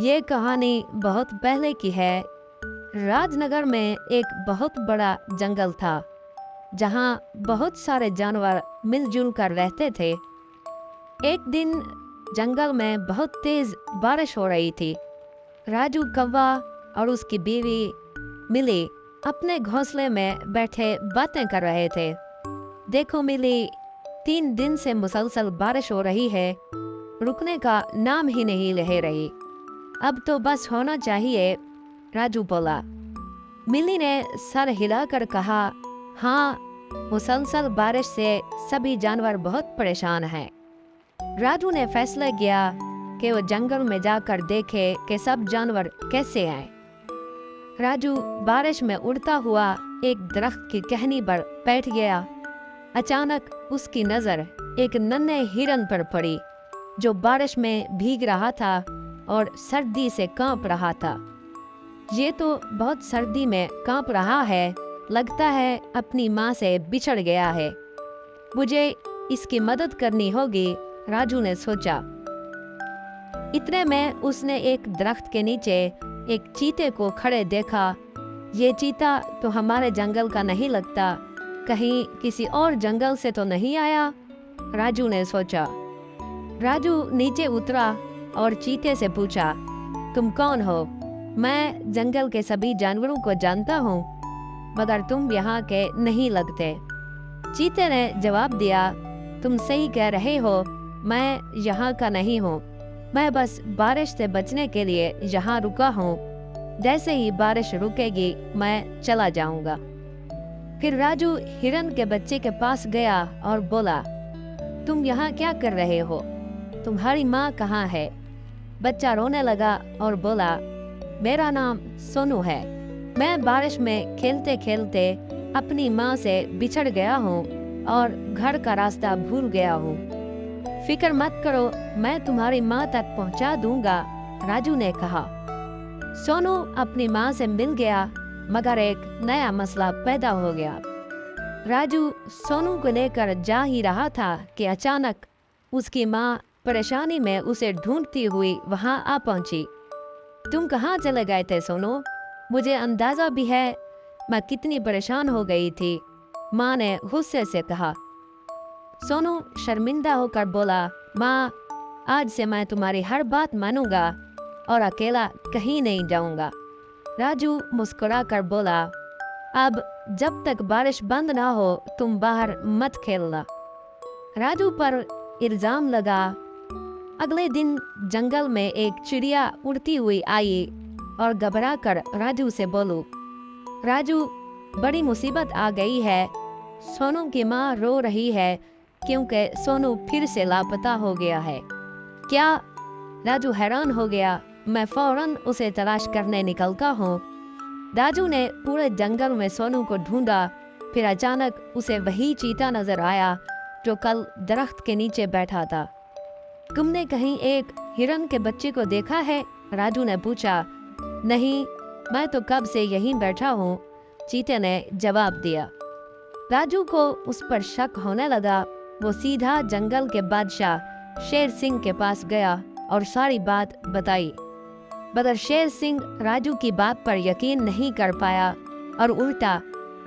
ये कहानी बहुत पहले की है। राजनगर में एक बहुत बड़ा जंगल था जहाँ बहुत सारे जानवर मिलजुल कर रहते थे। एक दिन जंगल में बहुत तेज बारिश हो रही थी। राजू कौवा और उसकी बीवी मिली अपने घोंसले में बैठे बातें कर रहे थे। देखो मिली, 3 दिन से मुसलसल बारिश हो रही है, रुकने का नाम ही नहीं ले रही। अब तो बस होना चाहिए, राजू बोला। मिली ने सर हिलाकर कहा, हाँ, मुसलसल बारिश से सभी जानवर बहुत परेशान हैं। राजू ने फैसला किया कि वो जंगल में जाकर देखे कि सब जानवर कैसे हैं। राजू बारिश में उड़ता हुआ एक दरख्त की टहनी पर बैठ गया। अचानक उसकी नजर एक नन्हे हिरन पर पड़ी जो बारिश में भीग रहा था और सर्दी से कांप रहा था। ये तो बहुत सर्दी में कांप रहा है, लगता है अपनी माँ से बिछड़ गया है। मुझे इसकी मदद करनी होगी, राजू ने सोचा। इतने में उसने एक दरख्त के नीचे एक चीते को खड़े देखा। ये चीता तो हमारे जंगल का नहीं लगता, कहीं किसी और जंगल से तो नहीं आया, राजू ने सोचा। राजू नीचे उतरा और चीते से पूछा, तुम कौन हो? मैं जंगल के सभी जानवरों को जानता हूँ, मगर तुम यहाँ के नहीं लगते। चीते ने जवाब दिया, तुम सही कह रहे हो, मैं यहाँ का नहीं हूँ। मैं बस बारिश से बचने के लिए यहाँ रुका हूँ। जैसे ही बारिश रुकेगी मैं चला जाऊंगा। फिर राजू हिरन के बच्चे के पास गया और बोला, तुम यहाँ क्या कर रहे हो? तुम्हारी माँ कहाँ है? बच्चा रोने लगा और बोला, मेरा नाम सोनू है। मैं बारिश में खेलते खेलते अपनी माँ से बिछड़ गया हूँ और घर का रास्ता भूल गया हूँ। फिक्र मत करो, मैं तुम्हारी माँ तक पहुँचा दूंगा, राजू ने कहा। सोनू अपनी माँ से मिल गया, मगर एक नया मसला पैदा हो गया। राजू सोनू को लेकर जा ही रहा था कि अचानक उसकी माँ परेशानी में उसे ढूंढती हुई वहां आ पहुंची। तुम कहाँ चले गए थे सोनू? मुझे अंदाजा भी है मैं कितनी परेशान हो गई थी, माँ ने गुस्से से कहा। सोनू शर्मिंदा होकर बोला, माँ, आज से मैं तुम्हारी हर बात मानूंगा और अकेला कहीं नहीं जाऊंगा। राजू मुस्कुराकर बोला, अब जब तक बारिश बंद ना हो तुम बाहर मत खेलना। राजू पर इल्जाम लगा। अगले दिन जंगल में एक चिड़िया उड़ती हुई आई और घबराकर राजू से बोलू, राजू, बड़ी मुसीबत आ गई है। सोनू की माँ रो रही है क्योंकि सोनू फिर से लापता हो गया है। क्या? राजू हैरान हो गया। मैं फौरन उसे तलाश करने निकलता हूँ। राजू ने पूरे जंगल में सोनू को ढूंढा। फिर अचानक उसे वही चीता नजर आया जो कल दरख्त के नीचे बैठा था। तुमने कहीं एक हिरन के बच्चे को देखा है? राजू ने पूछा। नहीं, मैं तो कब से यहीं बैठा हूँ, चीते ने जवाब दिया। राजू को उस पर शक होने लगा। वो सीधा जंगल के बादशाह शेर सिंह के पास गया और सारी बात बताई। मगर शेर सिंह राजू की बात पर यकीन नहीं कर पाया और उल्टा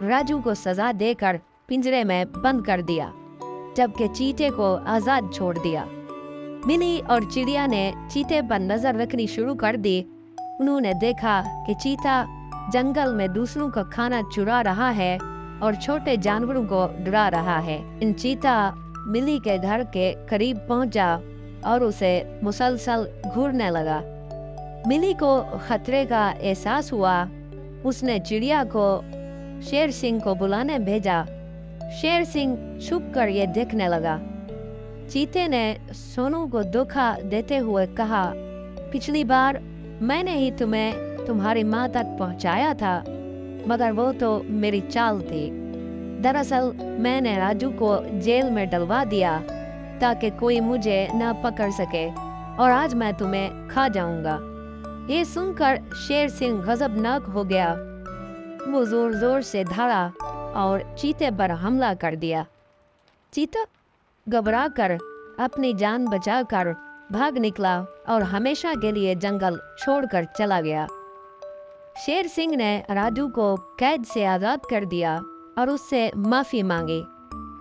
राजू को सजा देकर पिंजरे में बंद कर दिया, जबकि चीते को आजाद छोड़ दिया। मिली और चिड़िया ने चीते पर नजर रखनी शुरू कर दी। उन्होंने देखा कि चीता जंगल में दूसरों का खाना चुरा रहा है और छोटे जानवरों को डरा रहा है। इन चीता मिली के घर के करीब पहुंचा और उसे मुसलसल घूरने लगा। मिली को खतरे का एहसास हुआ। उसने चिड़िया को शेर सिंह को बुलाने भेजा। शेर सिंह छुप कर ये देखने लगा। चीते ने सोनू को धोखा देते हुए कहा, पिछली बार मैंने ही तुम्हें तुम्हारी माँ तक पहुँचाया था, मगर वो तो मेरी चाल थी। दरअसल मैंने राजू को जेल में डलवा दिया ताकि कोई मुझे न पकड़ सके और आज मैं तुम्हें खा जाऊंगा। ये सुनकर शेर सिंह गजबनाक हो गया। वो जोर जोर से दौड़ा और चीते पर हमला कर दिया। चीता घबराकर अपनी जान बचाकर भाग निकला और हमेशा के लिए जंगल छोड़कर चला गया। शेर सिंह ने राजू को कैद से आज़ाद कर दिया और उससे माफ़ी मांगी।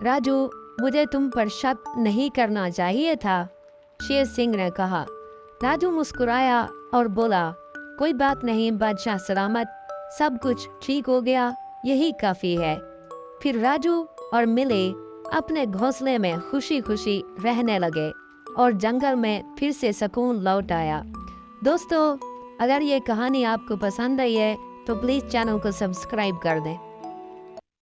राजू, मुझे तुम पर शक नहीं करना चाहिए था, शेर सिंह ने कहा। राजू मुस्कुराया और बोला, कोई बात नहीं बादशाह सलामत, सब कुछ ठीक हो गया, यही काफ़ी है। फिर राजू और मिले अपने घोंसले में खुशी खुशी रहने लगे और जंगल में फिर से सुकून लौट आया। दोस्तों, अगर ये कहानी आपको पसंद आई है तो प्लीज़ चैनल को सब्सक्राइब कर दें।